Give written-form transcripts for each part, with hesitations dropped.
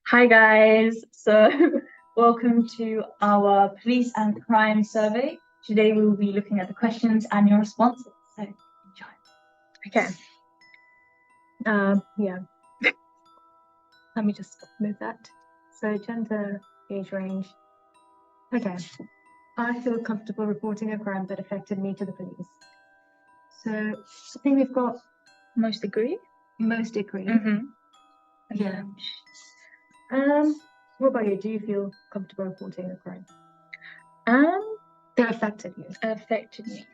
Hi guys, so welcome to our police and crime survey. Today we will be looking at the questions and your responses. So enjoy. Okay. Yeah. Let me just move that. So gender, age range. Okay. I feel comfortable reporting a crime that affected me to the police. So I think we've got Most agree? most agree. Yeah. And What about you? Do you feel comfortable reporting a crime that affected you? affected me.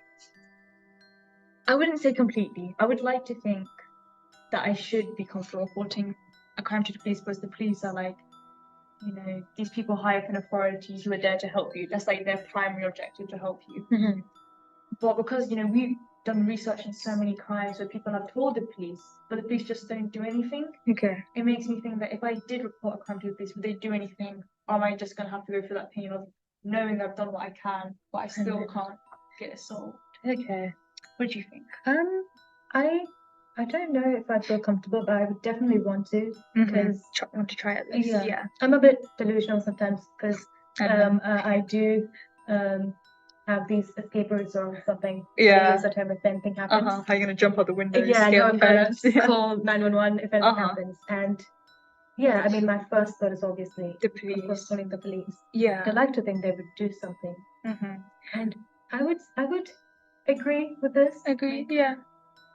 I wouldn't say completely. I would like to think that I should be comfortable reporting a crime to the police because the police are like, these people high up in authorities who are there to help you. That's like their primary objective, to help you. But because, we've done research in so many crimes where people have told the police, but the police just don't do anything. Okay. It makes me think that if I did report a crime to the police, would they do anything? Or am I just going to have to go through that pain of knowing I've done what I can, but I still can't get it solved? Okay. What do you think? I don't know if I feel comfortable, but I would definitely want to because Want to try it? Yeah. I'm a bit delusional sometimes because I know. I do have these escape routes or something. Yeah. Use the term if anything happens. How are you going to jump out the window? Yeah, I know I'm gonna call 911 if anything Uh-huh. happens. And yeah, I mean, my first thought is obviously The of course police. calling the police. Yeah. I'd like to think they would do something. And I would agree with this. Agree. Yeah.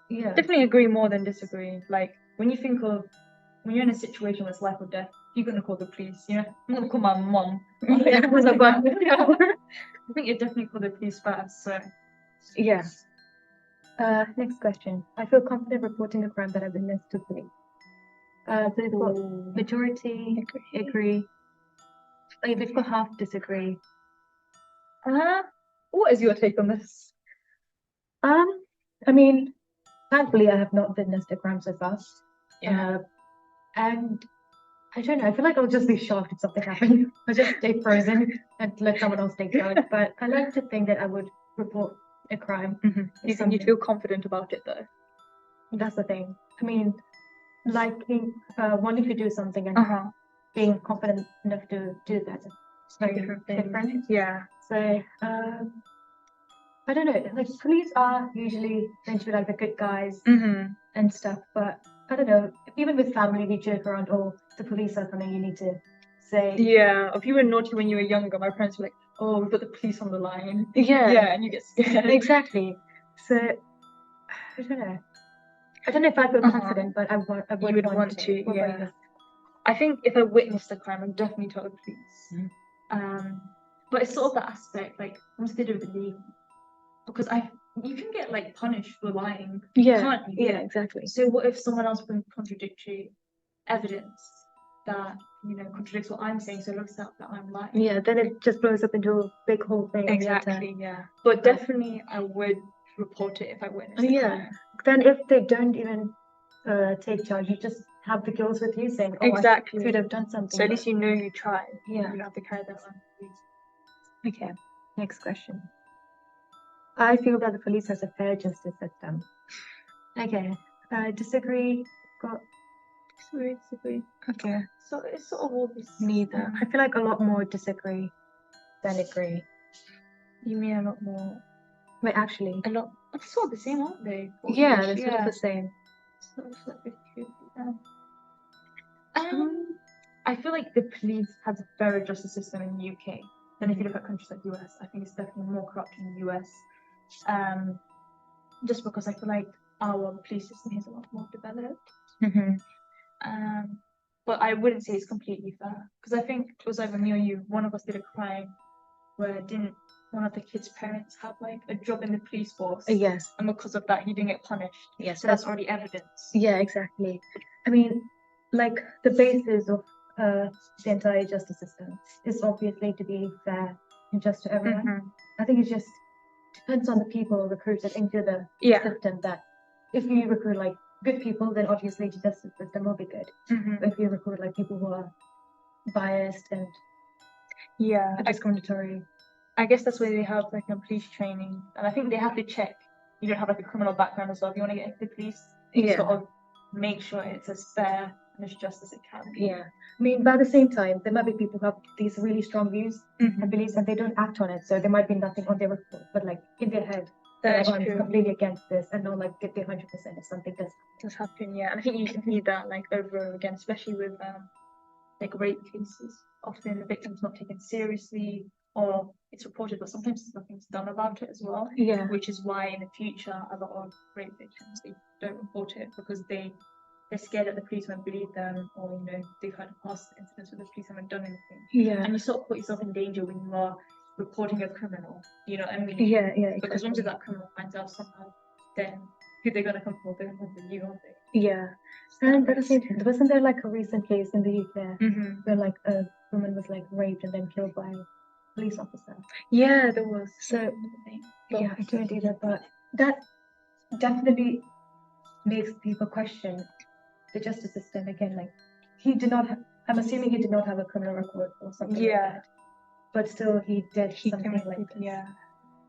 Yeah. Definitely agree more than disagree. Like when you're in a situation where it's life or death, you're gonna call the police. I'm gonna call my mom. Yeah. I think you definitely call the police first. So yeah. Next question. I feel confident reporting a crime that I witnessed to police. So we've got majority agree. We've got half disagree. What is your take on this? I mean, thankfully, I have not witnessed a crime so far. Yeah. And I don't know. I feel like I'll just be shocked if something happened. I'll just stay frozen and let someone else take charge. But I like to think that I would report a crime. You think you'd feel confident about it, though? That's the thing. I mean, liking wanting to do something and being confident enough to do that. It's very different. Yeah. So I don't know. Like police are usually meant to be like the good guys and stuff, but I don't know. Even with family, we joke around. Oh, the police are coming. You need to say. Yeah. If you were naughty when you were younger, my parents were like, "Oh, we've got the police on the line." Yeah. Yeah, and you get scared. Exactly. So I don't know. I don't know if I feel confident, but I would want to. Yeah. I think if I witnessed a crime, I'd definitely tell the police. But it's sort of that aspect, like once they don't believe me, because you can get like punished for lying. Yeah. Can't you? Yeah, exactly. So what if someone else brings contradictory evidence that contradicts what I'm saying? So it looks out that I'm lying. Yeah, then it just blows up into a big whole thing. Exactly. Yeah. But definitely, I would report it if I witnessed a crime. Then if they don't even take charge, you just have the girls with you saying, "Oh, exactly. I could have done something." So at least you tried. Yeah. You don't have to carry that on. Okay. Next question. I feel that the police has a fair justice system. Okay. Disagree. Got disagree. Okay. So it's sort of all this. Neither. I feel like a lot more disagree than agree. You mean a lot more? Wait, actually. A lot. It's sort of the same, aren't they? Yeah, they're sort of the same. Sort of like I feel like the police has a fairer justice system in the UK than if you look at countries like US. I think it's definitely more corrupt in the US. Just because I feel like our police system is a lot more developed. But I wouldn't say it's completely fair because I think it was either me or you. One of us did a crime where didn't one of the kids' parents have like a job in the police force? Yes. And because of that, he didn't get punished. Yes. So that's already evidence. Yeah, exactly. I mean, like the basis of the entire justice system is obviously to be fair and just to everyone. I think it just depends on the people recruited into the system. That if you recruit like good people, then obviously the justice system will be good. But if you recruit like people who are biased and discriminatory, I guess that's why they have like a police training, and I think they have to check you don't have like a criminal background as well. If you want to get into the police, you sort of make sure it's as fair and as just as it can be. Yeah. I mean, but at the same time, there might be people who have these really strong views Mhm. and beliefs, and they don't act on it. So there might be nothing on their report, but like in their head, That they're is like, oh, I'm true. completely against this, and not like give their 100% if something does happen. Yeah, and I think you can see that like over and over again, especially with like rape cases. Often the victim's not taken seriously, or it's reported, but sometimes nothing's done about it as well. Yeah. Which is why in the future a lot of rape victims, they don't report it because they're scared that the police won't believe them, or you know, they've had past incidents where the police haven't done anything. Yeah. And you sort of put yourself in danger when you are reporting a criminal. You know what I mean? Yeah, yeah. Because once that criminal finds out somehow, then who they're gonna come for? They're gonna come for you, aren't they? Yeah. And at the same time, wasn't there like a recent case in the UK Mm-hmm. where like a woman was like raped and then killed by a police officer? Yeah, there was. So yeah, I don't either, but that definitely makes people question the justice system again. Like he did not have, I'm assuming he did not have a criminal record or something like that, but still he did something like this. Yeah.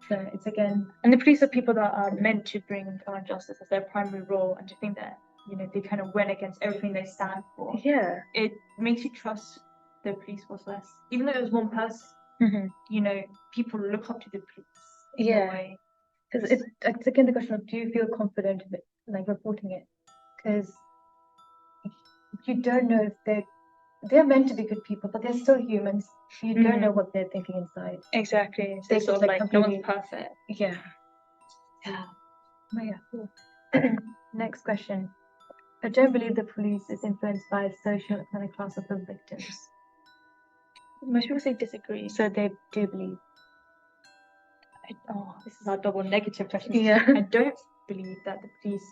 So it's again, and the police are people that are meant to bring justice as their primary role, and to think that, you know, they kind of went against everything they stand for. Yeah. It makes you trust the police force less. Even though it was one person, you know, people look up to the police. Yeah. Because it's again the question of, do you feel confident with, like, reporting it? Because you don't know if they're meant to be good people, but they're still humans. You don't know what they're thinking inside. Exactly. They sort of like no one's perfect. Yeah. But yeah. Next question. I don't believe the police is influenced by social economic class of the victims. Most people say disagree. So they do believe. This is our double negative question. Yeah. I don't believe that the police.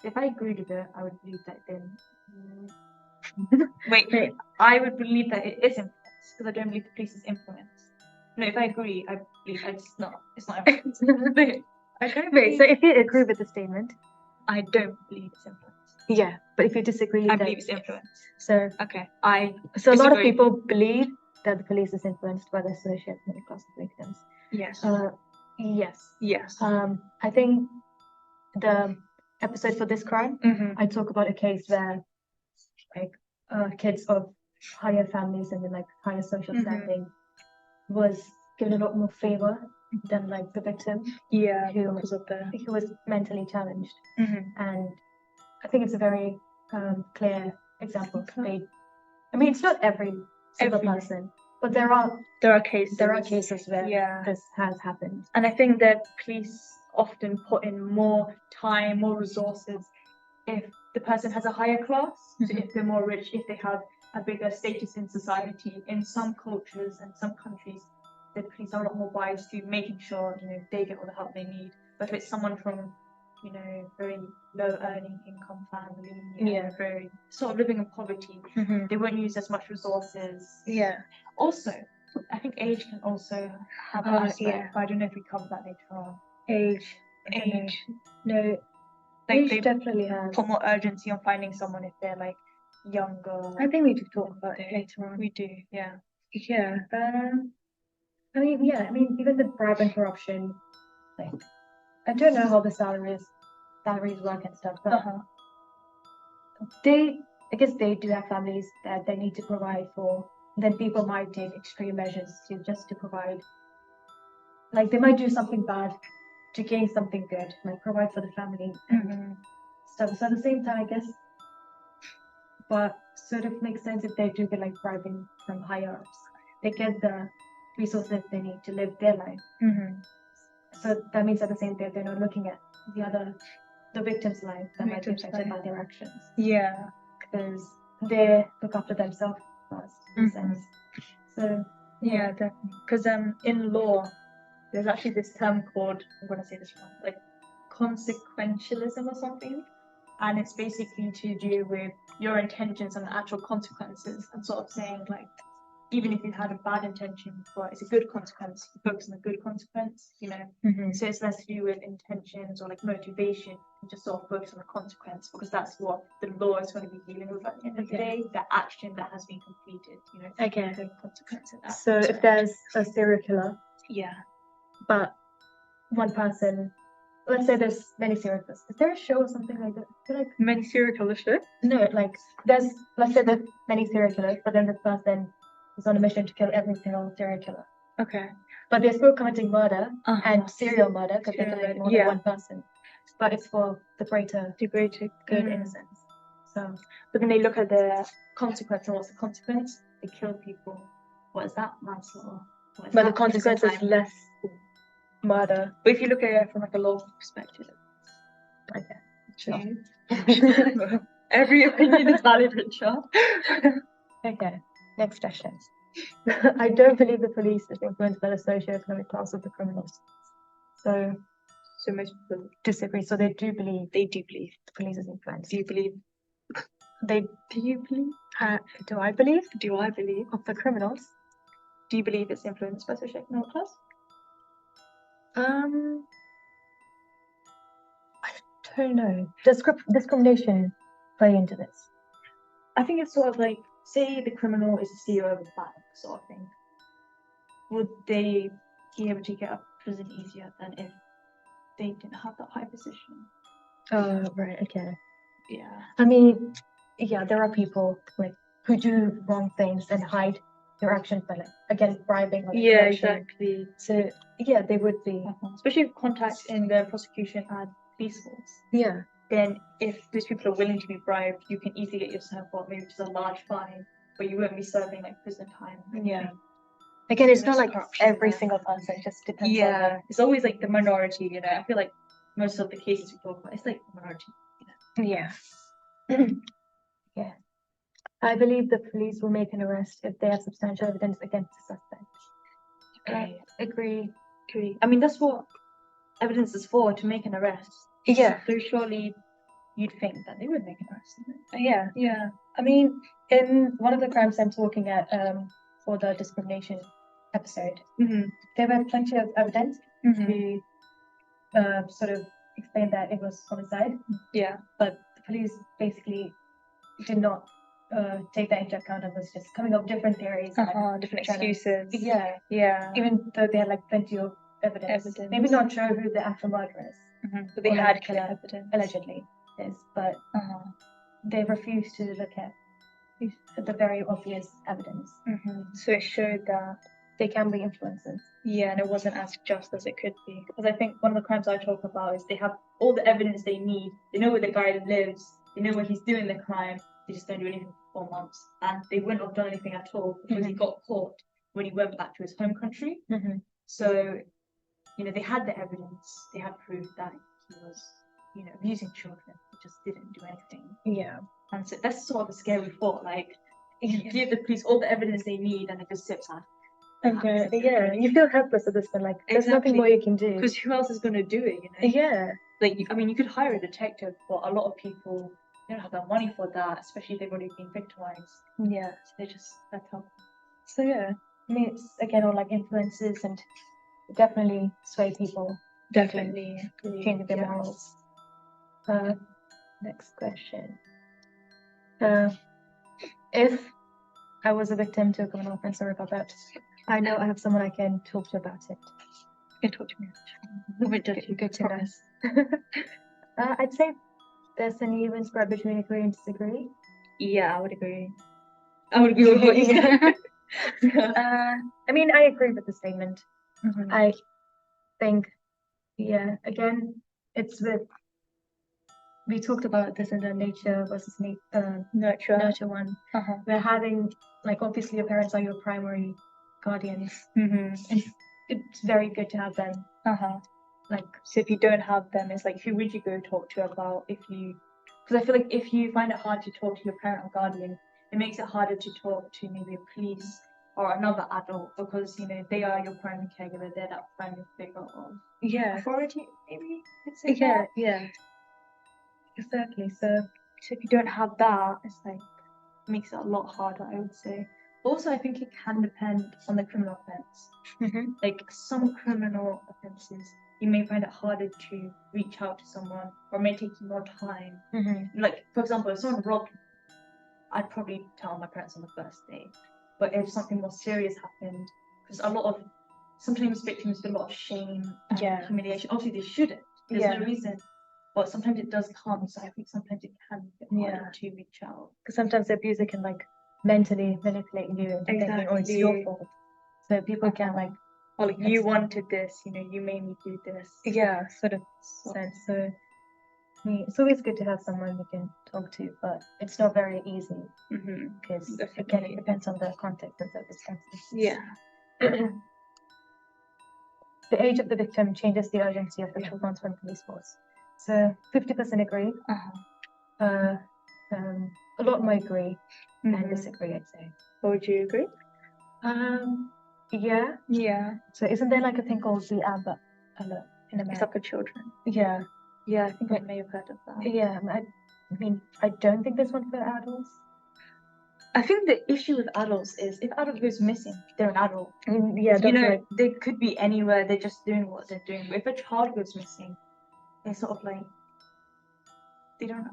If I agreed with it, I would believe that then. Wait. I would believe that it is influence because I don't believe the police is influenced. No, if I agree, I believe it's not influence. I don't. Wait. So if you agree with the statement, I don't believe it's influence. Yeah, but if you disagree, I believe it's influence. So okay, So a lot of people believe that the police is influenced by the socioeconomic class of victims. Yes. Yes. I think the episode for this crime, I talk about a case where like kids of higher families and like higher social standing was given a lot more favor than like the victim. Yeah, who was mentally challenged. And I think it's a very clear example. I mean, it's not every single person, but there are cases where this has happened. And I think that police often put in more time, more resources if the person has a higher class. So if they're more rich, if they have a bigger status in society. In some cultures and some countries, the police are a lot more wise to making sure, you know, they get all the help they need. But if it's someone from, you know, very low earning income family, very sort of living in poverty, they won't use as much resources. Also, I think age can also have an aspect, but I don't know if we cover that later on. Age. No. Like Age they definitely has. Put more urgency on finding someone if they're like younger. I think we should talk about it later on. We do, yeah. I mean, even the bribe and corruption, like, I don't know how the salaries work and stuff, but I guess they do have families that they need to provide for. Then people might take extreme measures to provide. Like they might do something bad to gain something good, like provide for the family and stuff. So at the same time, I guess, but sort of makes sense if they do get like bribing from higher ups. They get the resources they need to live their life. So that means at the same time they're not looking at the victim's life that might be affected by their actions. Yeah, because they look after themselves first, in a sense. So yeah, definitely. Because in law, there's actually this term called, I'm gonna say this wrong, like consequentialism or something, and it's basically to do with your intentions and the actual consequences, and sort of saying like, even if you had a bad intention, but it's a good consequence, you focus on the good consequence, you know. So it's less to do with intentions or like motivation, and just sort of focus on the consequence, because that's what the law is going to be dealing with at the end of the day, the action that has been completed, you know. The consequence of that. So if there's a serial killer, yeah, but one person let's say there's many serial killers. Is there a show or something like that? I feel like Many serial killer shows? no, like let's say there's many serial killers, but then this person is on a mission to kill every single serial killer. Okay. But they're still committing murder Uh-huh. and serial murder because they Serial kill murder, more than one person. But it's for the greater good innocence. So, but then they look at the consequence, and what's the consequence? They kill people. What is that? Manslaughter. but the consequence is less murder. But if you look at it from like a law perspective, Okay. sure. Every opinion is valid, Richard. Okay. Next question. I don't believe the police is influenced by the socioeconomic class of the criminals. So most people disagree. So they do believe the police is influenced. Do you believe? Do you believe? Do I believe? Do I believe? Of the criminals? Do you believe it's influenced by socioeconomic class? I don't know. Does discrimination play into this? I think it's sort of like, say the criminal is the CEO of a bank, sort of thing. Would they be able to get out of prison easier than if they didn't have that high position? Oh, right. Okay. Yeah. I mean, yeah, there are people like who do wrong things and hide their actions by like again bribing or Yeah, corruption. exactly. So yeah, they would be. Especially if contacts in the prosecution are police force. Yeah. Then if those people are willing to be bribed, you can easily get yourself what maybe just a large fine, but you won't be serving like prison time. Yeah. Again, it's not like corruption every there. single person. It just depends on Yeah, it's always like the minority, you know. I feel like most of the cases we talk about, it's like the minority. the. Yeah. Yeah. I believe the police will make an arrest if they have substantial evidence against the suspect. Okay. Agree. I mean, that's what evidence is for, to make an arrest. Yeah. So surely you'd think that they would make an arrest. Yeah. Yeah. I mean, in one of the crimes I'm talking at for the discrimination episode, there were plenty of evidence to sort of explain that it was homicide. Yeah. But the police basically did not take that into account and was just coming up with different theories. Different excuses. Yeah. Yeah. Even though they had like plenty of evidence. Maybe not show who the actual murderer is. But they Or, had like, clear evidence. Allegedly is, but they refused to look at the very obvious evidence. So it showed that they can be influences. Yeah, and it wasn't as just as it could be. Because I think one of the crimes I talk about is they have all the evidence they need. They know where the guy lives. They know where he's doing the crime. They just don't do anything for 4 months. And they wouldn't have done anything at all because he got caught when he went back to his home country. So, you know, they had the evidence. They had proof that he was, you know, abusing children. He just didn't do anything. Yeah. And so that's sort of a scary thought. Like, you give the police all the evidence they need and it just sits out. Okay. Yeah, you feel helpless at this point. Like, there's nothing more you can do. Because who else is going to do it, you know? Yeah. Like, I mean, you could hire a detective, but a lot of people don't have the money for that, especially if they've already been victimized. Yeah. So they just, that's how. So, yeah. I mean, it's again all like influences and definitely sway people. Definitely. Change their morals. Next question. If I was a victim to a criminal offense, sorry about that. I know I have someone I can talk to about it. You can talk to me. I won't judge you. Good to know. I'd say there's an even spread between agree and disagree. Yeah, I would agree. I would agree with what you said. I mean, I agree with the statement. I think, yeah, again, it's with, we talked about this in the nature versus nurture one. We're having, like, obviously your parents are your primary guardians. And it's very good to have them. Like, so if you don't have them, it's like, who would you go talk to about if you, because I feel like if you find it hard to talk to your parent or guardian, it makes it harder to talk to maybe a police or another adult, because, you know, they are your primary caregiver, they're that primary figure of authority, maybe. Yeah. Exactly. So if you don't have that, it's like, it makes it a lot harder, I would say. Also, I think it can depend on the criminal offense. Like, some criminal offenses, you may find it harder to reach out to someone, or it may take you more time. Like, for example, if someone robbed me, I'd probably tell my parents on the first day. But if something more serious happened, because sometimes victims feel a lot of shame and humiliation. Obviously, they shouldn't. There's Yeah. no reason. But sometimes it does come, so I think sometimes it can be a bit harder to reach out. Because sometimes the abuser can like mentally manipulate you into thinking, oh, it's your Exactly. fault. So people can like, Or like, you wanted this, you know, you made me do this. yeah, sort of So- sense. So I mean, it's always good to have someone you can talk to, but it's not very easy because again, Definitely. it depends on the context and circumstances. Yeah. The age of the victim changes the urgency of the response from police force. So 50% agree. A lot more agree and disagree, I'd say. Would you agree? Yeah. Yeah. So isn't there like a thing called the AMBER Alert in It's America? up for children. Yeah. Yeah, I think I may have heard of that. Yeah. I mean, I don't think there's one for adults. I think the issue with adults is if adult goes missing, they're an adult. Yeah, You know, like, they could be anywhere, they're just doing what they're doing. But if a child goes missing, they're sort of like, they don't,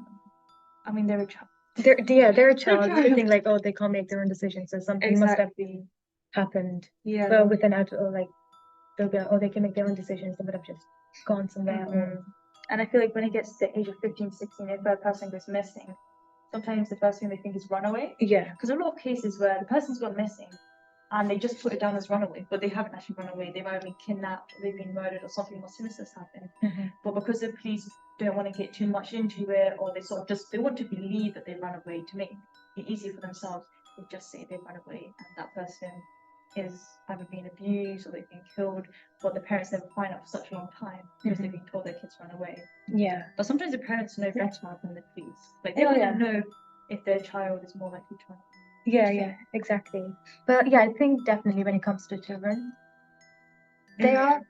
I mean, they're a child. they're a child. You think like, oh, they can't make their own decisions, so something must have happened. Yeah. But with an adult, or like, they'll be like, oh, they can make their own decisions. They would have just gone somewhere. Or... And I feel like when it gets to the age of 15, 16, if a person goes missing, sometimes the first thing they think is runaway. Yeah. Because a lot of cases where the person's gone missing and they just put it down as runaway, but they haven't actually run away. They've either been kidnapped, or they've been murdered, or something more sinister has happened. But because the police don't want to get too much into it, or they sort of just, they want to believe that they run away to make it easy for themselves, they just say they run away and that person is either being abused or they've been killed, but the parents never find out for such a long time because they've been told their kids run away. Yeah. But sometimes the parents know better than the police. Like they don't know if their child is more likely to run away. Yeah, exactly. But yeah, I think definitely when it comes to children, they are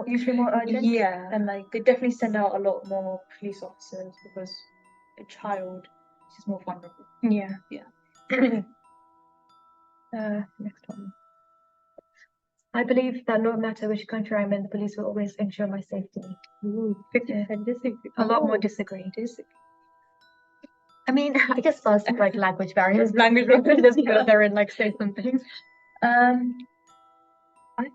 usually more urgent. Yeah, and like they definitely send out a lot more police officers because a child is more vulnerable. Yeah. Yeah. Next one. I believe that no matter which country I'm in, the police will always ensure my safety. 50% disagree. A lot more disagree. I mean, I guess first like language barriers. Language barriers. Just go there and like say some things. I think,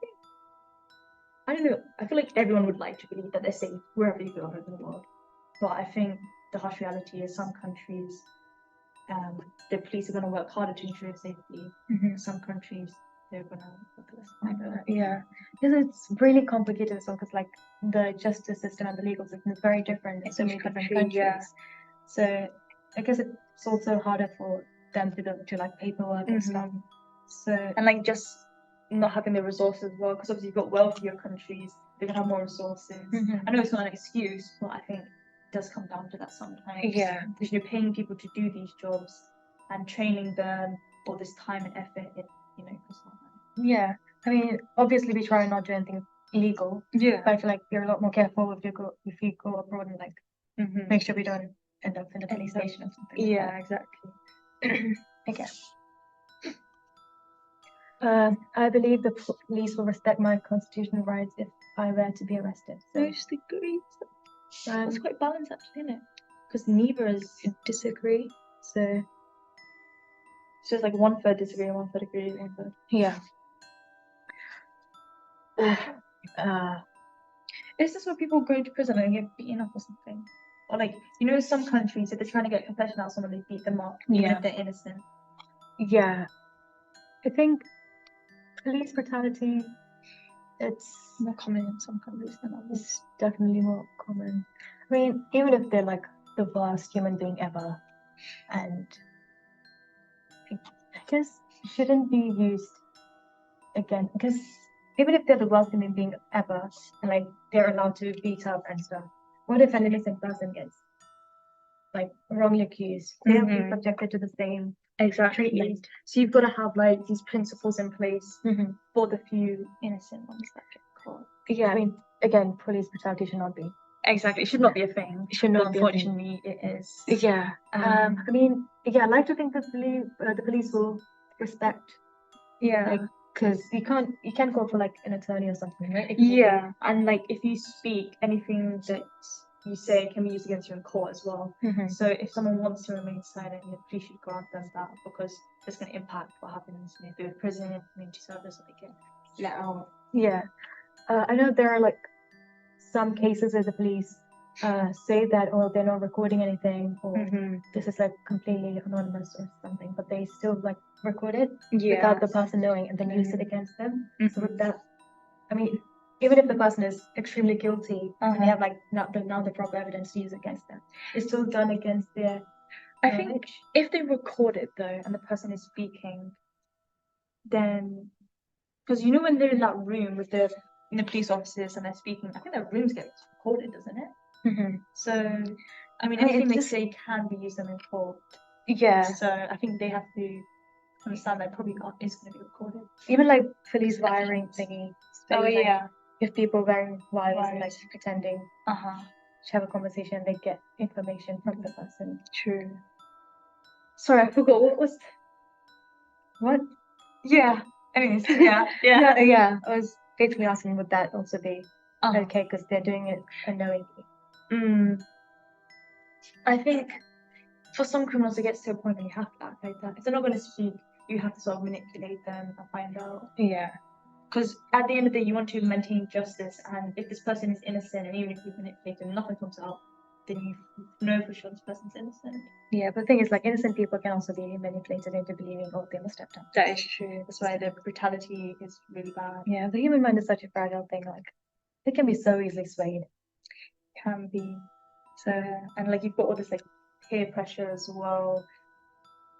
I don't know. I feel like everyone would like to believe that they're safe wherever you go over the world, but I think the harsh reality is some countries, the police are going to work harder to ensure safety. Some countries, they're going to work less harder. Yeah, because it's really complicated as well. Because like the justice system and the legal system is very different in so many different countries. Yeah. So I guess it's also harder for them to do like paperwork and stuff. So and like just not having the resources as well, because obviously you've got wealthier countries, they're gonna have more resources. I know it's not an excuse, but I think it does come down to that sometimes. Yeah. Because you're paying people to do these jobs and training them, all this time and effort, it costs a lot of money. Yeah. I mean, obviously we try not to do anything illegal. Yeah. But I feel like you're a lot more careful if you go abroad and like make sure we don't end up in a police station or something. Yeah, exactly. I guess. I believe the police will respect my constitutional rights if I were to be arrested. So I just agree. It's quite balanced actually, isn't it? Because neither is disagree. So it's like 1/3 disagree, 1/3 agree, 1/3. Yeah. Is this where people go to prison and get beaten up or something? Or like, some countries, if they're trying to get confession out of someone, they beat them up, even if they're innocent. Yeah. I think police brutality, it's more common in some countries than others. It's definitely more common. I mean, even if they're like the worst human being ever, and I guess shouldn't be used again, because even if they're the worst human being ever, and like they're allowed to beat up and stuff, what if an innocent person gets like wrongly accused? They have to be subjected to the same treatment. So you've got to have like these principles in place for the few innocent ones that get caught. Yeah, I mean, again, police brutality should not be. Exactly, it should not be a thing. It should not. Unfortunately, it is. Yeah. I mean, yeah, I like to think that the police will respect. Yeah. Like, because you can't go for like an attorney or something, right? Yeah, and like if you speak, anything that you say can be used against you in court as well. So if someone wants to remain silent, the police should grant them that, because it's going to impact what happens if they're in prison, community service, or they get let out. Yeah. I know there are like some cases where the police say that, oh, they're not recording anything, or this is like completely anonymous or something, but they still like record it without the person knowing and then use it against them. So with that, I mean, even if the person is extremely guilty and they have like not the proper evidence to use against them, it's still done against their I think if they record it though and the person is speaking, then because you know when they're in that room with the police officers and they're speaking, I think that rooms get recorded, doesn't it? So I mean anything they say can be used in court. Yeah. So I think they have to understand that probably not is going to be recorded. Even like police wiring thingy. Oh yeah. If people wearing wires and like pretending to have a conversation, they get information from the person. True. Sorry, I forgot what. Yeah. Anyways, yeah. I was basically asking, would that also be okay because they're doing it unknowingly? I think for some criminals it gets to a point where you have to act like that. If they're not going to speak, you have to sort of manipulate them and find out. Yeah. Because at the end of the day, you want to maintain justice, and if this person is innocent, and even if you manipulate them, nothing comes out, then you know for sure this person's innocent. Yeah, but the thing is, like, innocent people can also be manipulated into believing, oh, they must have done. That is true. That's why the brutality is really bad. Yeah, the human mind is such a fragile thing. Like, it can be so easily swayed. Can be. So, and like you've got all this like peer pressure as well.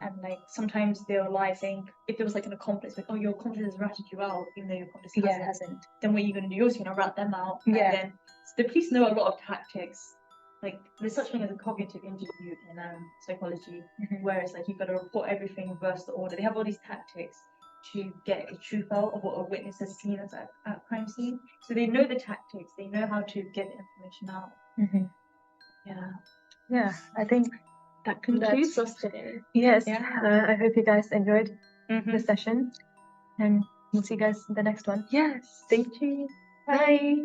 And like sometimes they'll lie saying if there was like an accomplice, like, oh, your accomplice has ratted you out, even though your accomplice hasn't. Then what are you going to do? You're just going to rat them out. Yeah. And then so the police know a lot of tactics. Like there's such thing as a cognitive interview in psychology, where it's like you've got to report everything, reverse the order. They have all these tactics to get a truth out of what a witness has seen at a crime scene. So they know the tactics. They know how to get the information out. Yeah, I think that concludes us today. Yes. I hope you guys enjoyed the session, and we'll see you guys in the next one. Yes. Stay tuned. Bye.